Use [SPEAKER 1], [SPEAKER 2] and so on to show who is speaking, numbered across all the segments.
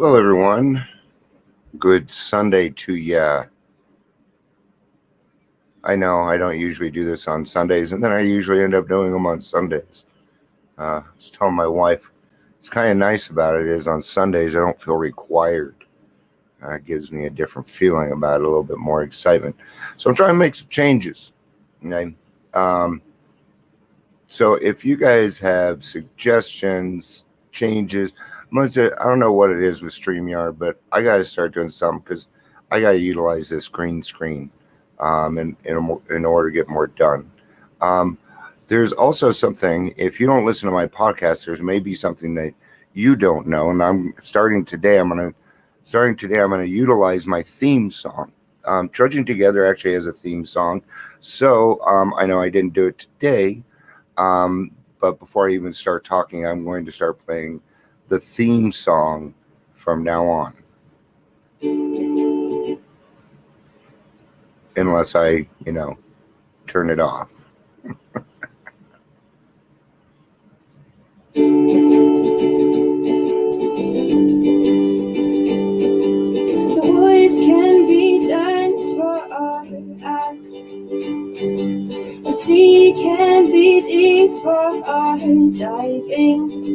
[SPEAKER 1] Hello, everyone. Good Sunday to ya. I know I don't usually do this on Sundays, and then I usually end up doing them on Sundays. I was telling my wife, it's kind of nice about it is on Sundays I don't feel required. It gives me a different feeling about it, a little bit more excitement. So I'm trying to make some changes. Okay? Um, so if you guys have suggestions, changes, I don't know what it is with StreamYard, but I got to start doing something because I got to utilize this green screen in order to get more done. Um, there's also something, if you don't listen to my podcast, there's maybe something that you don't know. And starting today, I'm going to utilize my theme song. Trudging Together actually has a theme song. So I know I didn't do it today. But before I even start talking, I'm going to start playing the theme song from now on. Unless I, turn it off.
[SPEAKER 2] The woods can be dense for our acts. The sea can be deep for our diving.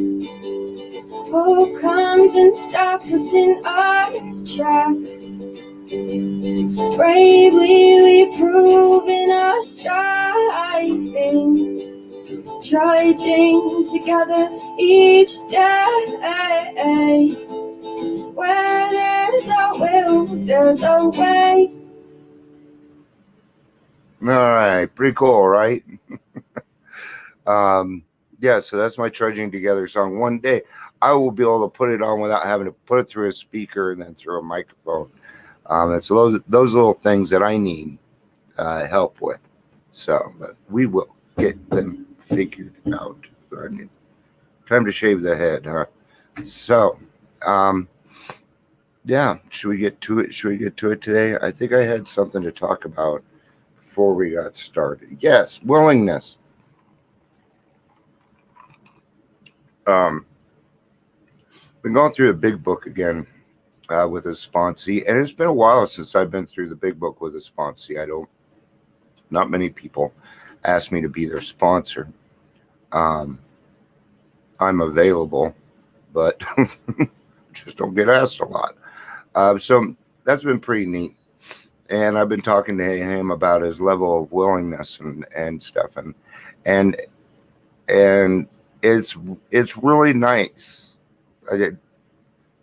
[SPEAKER 2] Hope comes and stops us in our tracks. Bravely we prove in our striving, trudging together each day. Where there's a will, there's a way.
[SPEAKER 1] All right, pretty cool, right? Yeah, so that's my Trudging Together song. One day I will be able to put it on without having to put it through a speaker and then through a microphone. It's those little things that I need help with. So, but we will get them figured out. Time to shave the head, huh? So, yeah, should we get to it? Should we get to it today? I think I had something to talk about before we got started. Yes, willingness. Been going through the big book again with a sponsee, and it's been a while since I've been through the big book with a sponsee. Not many people ask me to be their sponsor. I'm available, but just don't get asked a lot. So that's been pretty neat. And I've been talking to him about his level of willingness and stuff, and it's really nice to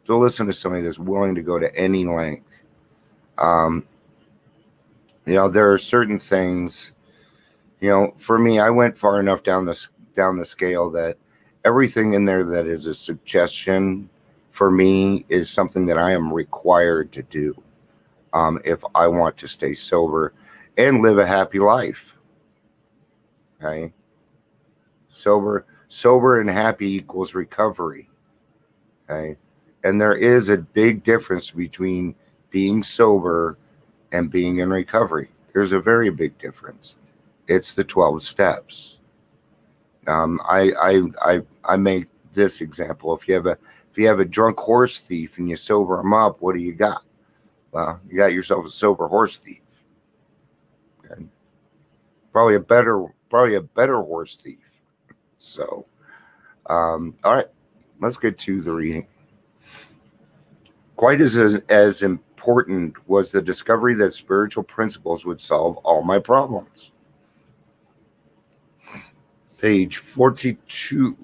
[SPEAKER 1] listen to somebody that's willing to go to any length. There are certain things. For me, I went far enough down the scale that everything in there that is a suggestion for me is something that I am required to do if I want to stay sober and live a happy life. Okay, sober and happy equals recovery. Okay, and there is a big difference between being sober and being in recovery. There's a very big difference. It's the 12 steps. I make this example. If you have a drunk horse thief and you sober him up, what do you got? Well, you got yourself a sober horse thief. Okay. Probably a better horse thief. So, all right, let's get to the reading. Quite as important was the discovery that spiritual principles would solve all my problems. Page 42,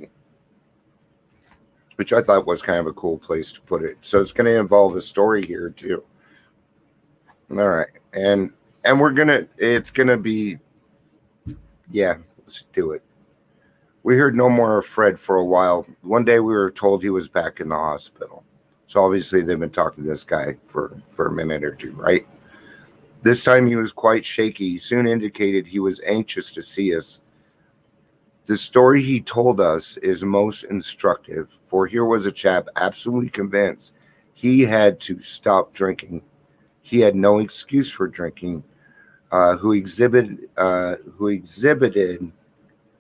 [SPEAKER 1] which I thought was kind of a cool place to put it. So it's going to involve a story here too. All right, and it's gonna be, yeah, let's do it. We heard no more of Fred for a while. One day we were told he was back in the hospital. So obviously they've been talking to this guy for a minute or two, right? This time he was quite shaky. He soon indicated he was anxious to see us. The story he told us is most instructive, for here was a chap absolutely convinced he had to stop drinking. He had no excuse for drinking, who exhibited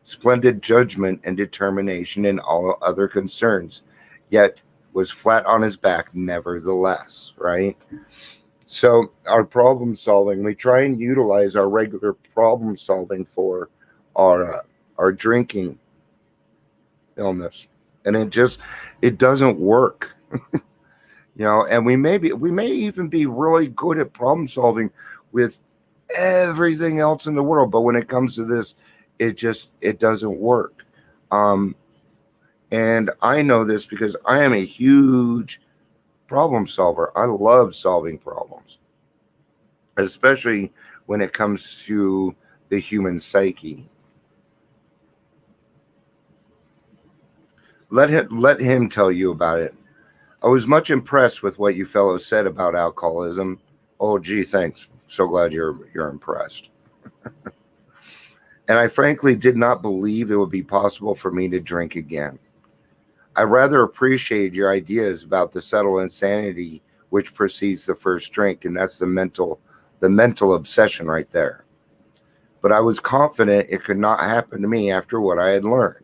[SPEAKER 1] splendid judgment and determination in all other concerns, yet was flat on his back nevertheless, right? So our problem solving, we try and utilize our regular problem solving for our drinking illness, and it doesn't work. And we may even be really good at problem solving with everything else in the world, but when it comes to this, it doesn't work. And I know this because I am a huge problem solver. I love solving problems, especially when it comes to the human psyche. Let him tell you about it. I was much impressed with what you fellows said about alcoholism. Oh, gee, thanks. So glad you're impressed. And I frankly did not believe it would be possible for me to drink again. I rather appreciate your ideas about the subtle insanity which precedes the first drink, and that's the mental obsession right there. But I was confident it could not happen to me after what I had learned.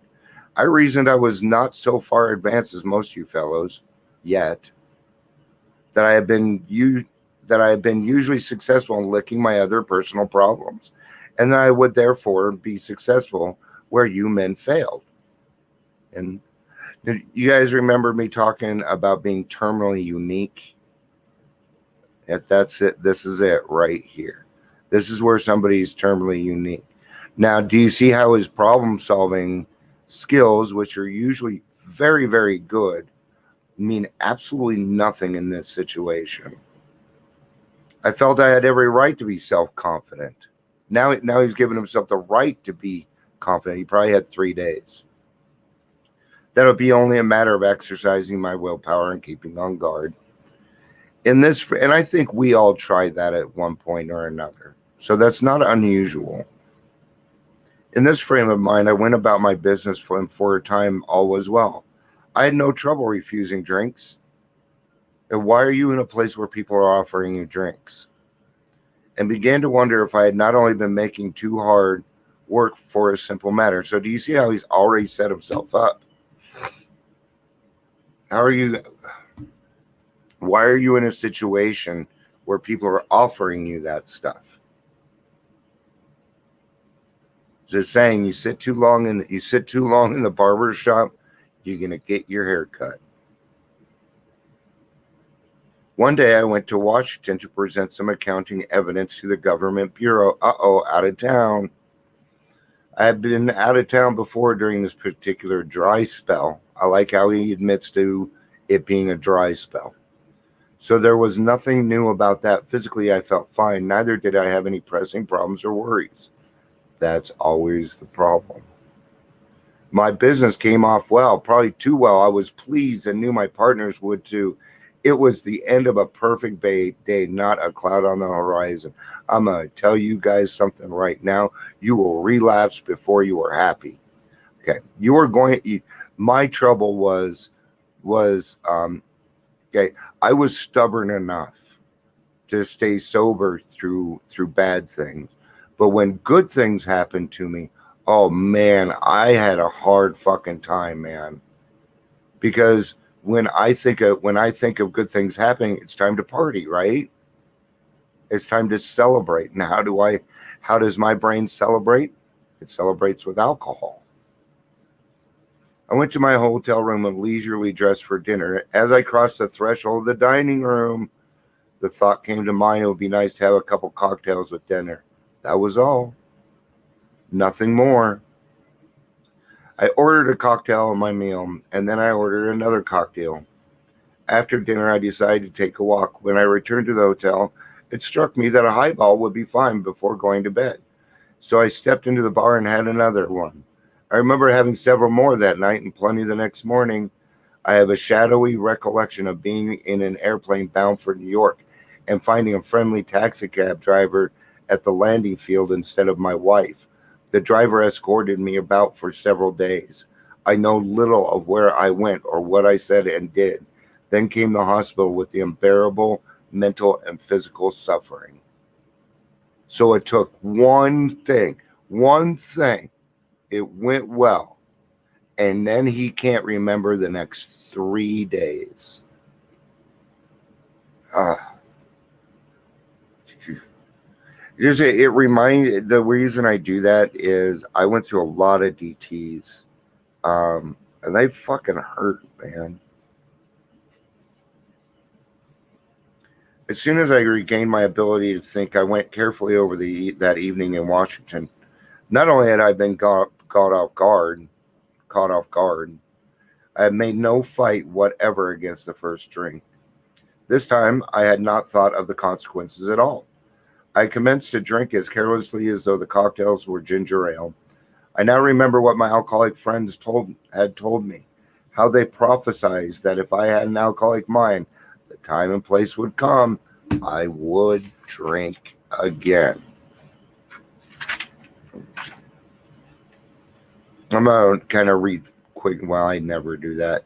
[SPEAKER 1] I reasoned I was not so far advanced as most of you fellows yet, that I had been usually successful in licking my other personal problems, and that I would therefore be successful where you men failed. And you guys remember me talking about being terminally unique? That's it. This is it right here. This is where somebody's terminally unique. Now, do you see how his problem solving skills, which are usually very, very good, mean absolutely nothing in this situation? I felt I had every right to be self-confident. Now he's given himself the right to be confident. He probably had 3 days. That would be only a matter of exercising my willpower and keeping on guard. And I think we all tried that at one point or another. So that's not unusual. In this frame of mind, I went about my business for a time. All was well. I had no trouble refusing drinks. And why are you in a place where people are offering you drinks? And began to wonder if I had not only been making too hard work for a simple matter. So do you see how he's already set himself up? Why are you in a situation where people are offering you that stuff? Just saying, you sit too long in the barber shop, you're gonna get your hair cut. One day I went to Washington to present some accounting evidence to the government bureau. Out of town. I had been out of town before during this particular dry spell. I like how he admits to it being a dry spell. So there was nothing new about that. Physically, I felt fine. Neither did I have any pressing problems or worries. That's always the problem. My business came off well, probably too well. I was pleased and knew my partners would too. It was the end of a perfect day, not a cloud on the horizon. I'm going to tell you guys something right now. You will relapse before you are happy. Okay. My trouble was I was stubborn enough to stay sober through bad things. But when good things happened to me, oh man, I had a hard fucking time, man. Because when I think of good things happening, it's time to party, right? It's time to celebrate. And how does my brain celebrate? It celebrates with alcohol. I went to my hotel room and leisurely dressed for dinner. As I crossed the threshold of the dining room, the thought came to mind it would be nice to have a couple cocktails with dinner. That was all. Nothing more. I ordered a cocktail on my meal, and then I ordered another cocktail. After dinner, I decided to take a walk. When I returned to the hotel, it struck me that a highball would be fine before going to bed. So I stepped into the bar and had another one. I remember having several more that night and plenty the next morning. I have a shadowy recollection of being in an airplane bound for New York and finding a friendly taxicab driver at the landing field instead of my wife. The driver escorted me about for several days. I know little of where I went or what I said and did. Then came the hospital with the unbearable mental and physical suffering. So it took one thing. It went well. and then he can't remember the next 3 days. It reminds, the reason I do that is I went through a lot of DTs, and they fucking hurt, man. As soon as I regained my ability to think, I went carefully over that evening in Washington. Not only had I been caught off guard, I had made no fight whatever against the first drink. This time, I had not thought of the consequences at all. I commenced to drink as carelessly as though the cocktails were ginger ale. I now remember what my alcoholic friends had told me, how they prophesied that if I had an alcoholic mind, the time and place would come, I would drink again. I'm going to kind of read quick. Well, I never do that.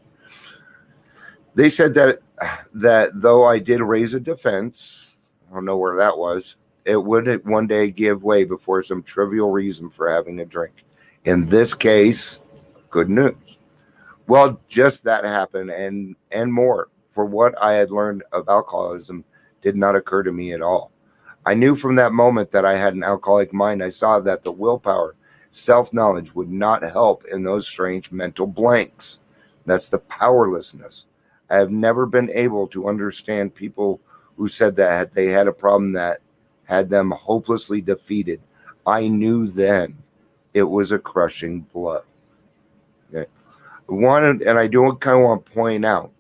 [SPEAKER 1] They said that though I did raise a defense, I don't know where that was, it would one day give way before some trivial reason for having a drink. In this case, good news. Well, just that happened and more. For what I had learned of alcoholism did not occur to me at all. I knew from that moment that I had an alcoholic mind. I saw that the willpower, self-knowledge would not help in those strange mental blanks. That's the powerlessness. I have never been able to understand people who said that they had a problem that had them hopelessly defeated. I knew then it was a crushing blow. Okay. And I do kind of want to point out,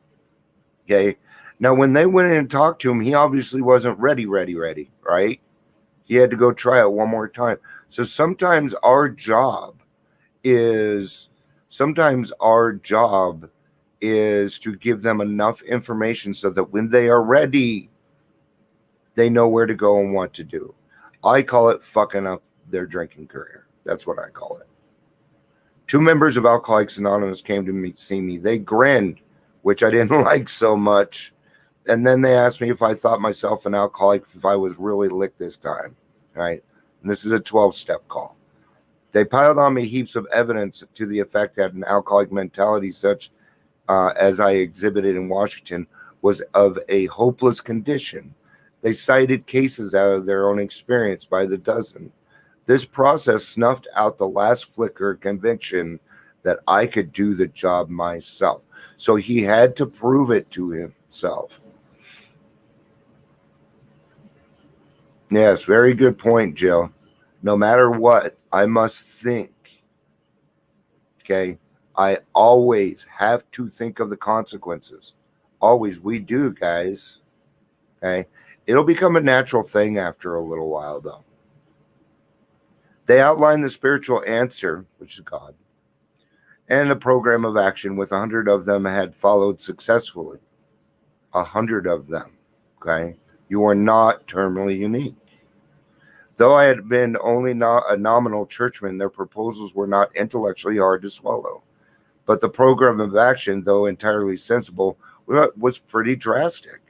[SPEAKER 1] okay, now when they went in and talked to him, he obviously wasn't ready, right? He had to go try it one more time. So sometimes our job is to give them enough information so that when they are ready, they know where to go and what to do. I call it fucking up their drinking career. That's what I call it. 2 members of Alcoholics Anonymous came to see me. They grinned, which I didn't like so much. And then they asked me if I thought myself an alcoholic, if I was really licked this time, right? And this is a 12-step call. They piled on me heaps of evidence to the effect that an alcoholic mentality such as I exhibited in Washington was of a hopeless condition. They cited cases out of their own experience by the dozen. This process snuffed out the last flicker of conviction that I could do the job myself. So he had to prove it to himself. Yes, very good point, Jill. No matter what, I must think. Okay? I always have to think of the consequences. Always. We do, guys. Okay? It'll become a natural thing after a little while, though. They outlined the spiritual answer, which is God, and a program of action with 100 of them had followed successfully. 100 of them. Okay? You are not terminally unique. Though I had been only a nominal churchman, their proposals were not intellectually hard to swallow. But the program of action, though entirely sensible, was pretty drastic.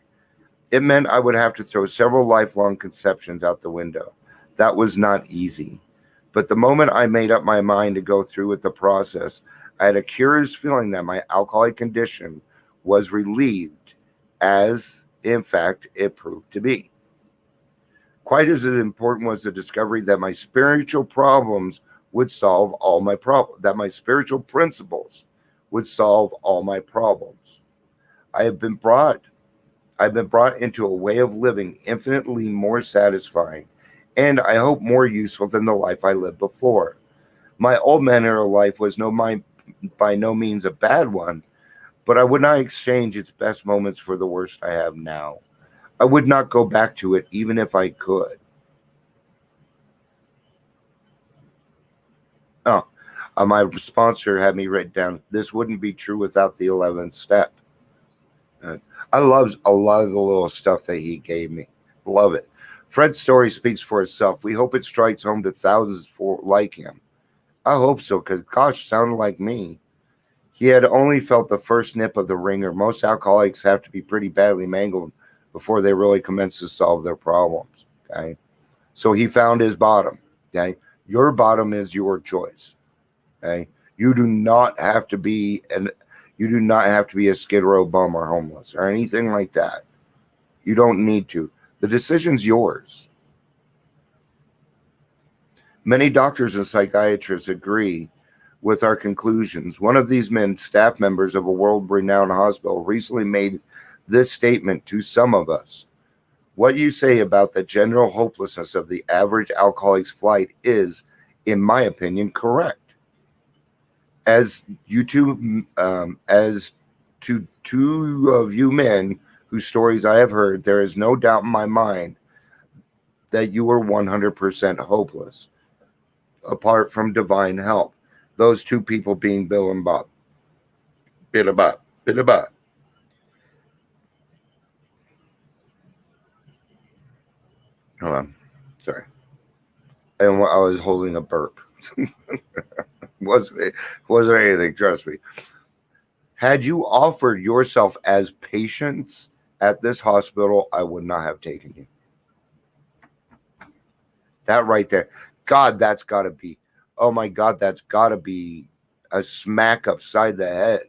[SPEAKER 1] It meant I would have to throw several lifelong conceptions out the window. That was not easy. But the moment I made up my mind to go through with the process, I had a curious feeling that my alcoholic condition was relieved, as, in fact, it proved to be. Quite as important was the discovery that my spiritual problems would solve all my problems, that my spiritual principles would solve all my problems. I've been brought into a way of living infinitely more satisfying and I hope more useful than the life I lived before. My old manner of life was by no means a bad one, but I would not exchange its best moments for the worst I have now. I would not go back to it even if I could. My sponsor had me write down, this wouldn't be true without the 11th step. I love a lot of the little stuff that he gave me. Love it. Fred's story speaks for itself. We hope it strikes home to thousands like him. I hope so, because gosh, sounded like me. He had only felt the first nip of the ringer. Most alcoholics have to be pretty badly mangled before they really commence to solve their problems. Okay. So he found his bottom. Okay. Your bottom is your choice. Okay. You do not have to be a Skid Row bum or homeless or anything like that. You don't need to. The decision's yours. Many doctors and psychiatrists agree with our conclusions. One of these men, staff members of a world-renowned hospital, recently made this statement to some of us. What you say about the general hopelessness of the average alcoholic's plight is, in my opinion, correct. As to two of you men whose stories I have heard, there is no doubt in my mind that you were 100% hopeless, apart from divine help. Those two people being Bill and Bob. Bill and Bob. Bill and Bob. Hold on. Sorry. And I was holding a burp. wasn't anything, trust me. Had you offered yourself as patients at this hospital, I would not have taken you. That right there. God, that's got to be, oh my God, that's got to be a smack upside the head.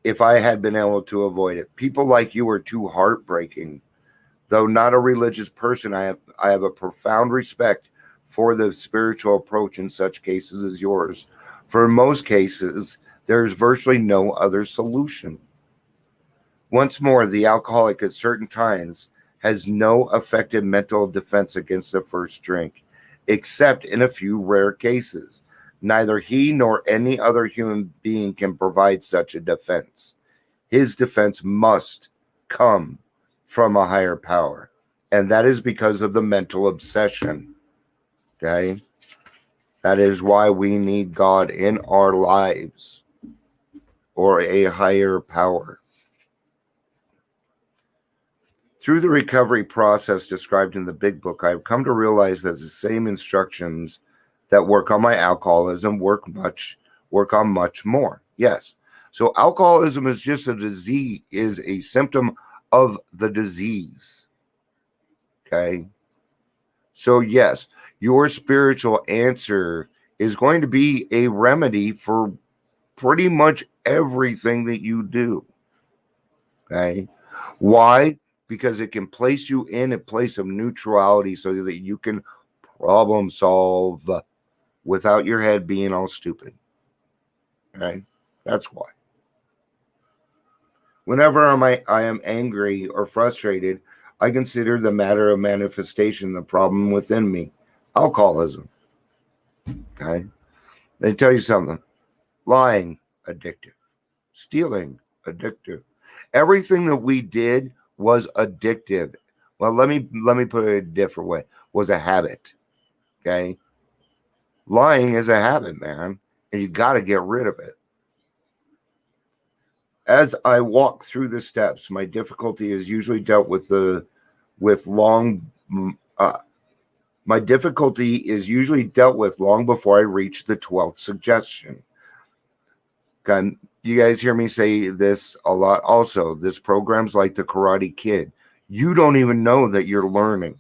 [SPEAKER 1] If I had been able to avoid it. People like you are too heartbreaking. Though not a religious person, I have a profound respect for the spiritual approach in such cases as yours. For most cases, there is virtually no other solution. Once more, the alcoholic at certain times has no effective mental defense against the first drink, except in a few rare cases. Neither he nor any other human being can provide such a defense. His defense must come from a higher power, and that is because of the mental obsession. Okay? That is why we need God in our lives, or a higher power. Through the recovery process described in the Big Book, I've come to realize that the same instructions that work on my alcoholism work on much more. Yes. So alcoholism is just a disease, is a symptom of the disease. Okay. So yes, your spiritual answer is going to be a remedy for pretty much everything that you do. Okay. Why? Because it can place you in a place of neutrality so that you can problem solve without your head being all stupid. Okay. That's why. Whenever I am angry or frustrated, I consider the matter of manifestation the problem within me. Alcoholism. Okay. They tell you something. Lying, addictive. Stealing, addictive. Everything that we did was addictive. Well, let me put it a different way. Was a habit. Okay. Lying is a habit, man, and you got to get rid of it. As I walk through the steps, my difficulty is usually dealt with my difficulty is usually dealt with long before I reach the 12th suggestion. Okay, you guys hear me say this a lot. Also, this program's like the Karate Kid. You don't even know that you're learning,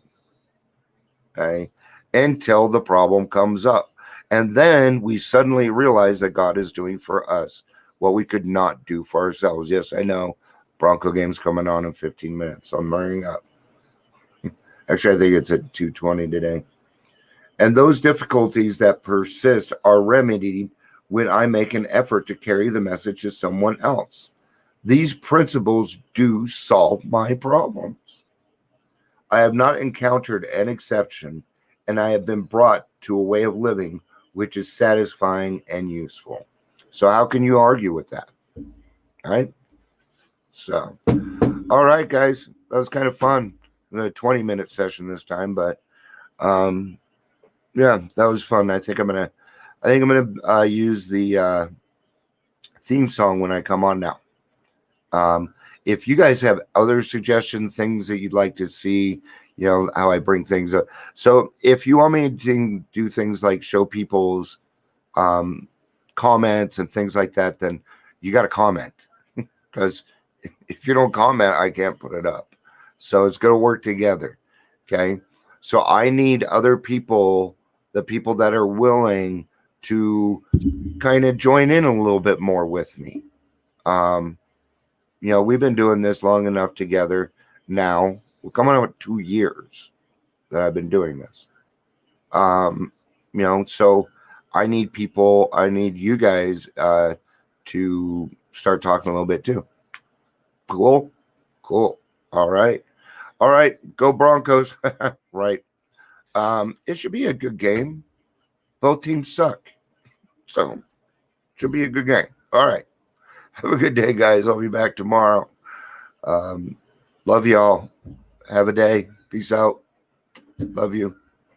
[SPEAKER 1] okay, until the problem comes up. And then we suddenly realize that God is doing for us what we could not do for ourselves. Yes, I know. Bronco game's coming on in 15 minutes. I'm hurrying up. Actually, I think it's at 2:20 today. And those difficulties that persist are remedied when I make an effort to carry the message to someone else. These principles do solve my problems. I have not encountered an exception, and I have been brought to a way of living which is satisfying and useful. So how can you argue with that? All right? So, all right, guys. That was kind of fun. A 20-minute session this time, but yeah, that was fun. I think I'm gonna use the theme song when I come on now. If you guys have other suggestions, things that you'd like to see, you know, how I bring things up. So if you want me to do things like show people's comments and things like that, then you got to comment, because if you don't comment, I can't put it up. So it's going to work together. Okay. So I need other people, the people that are willing to kind of join in a little bit more with me. We've been doing this long enough together now. We're coming on 2 years that I've been doing this. So I need you guys to start talking a little bit too. Cool. All right. Go Broncos. Right. It should be a good game. Both teams suck. So should be a good game. All right. Have a good day, guys. I'll be back tomorrow. Love y'all. Have a day. Peace out. Love you.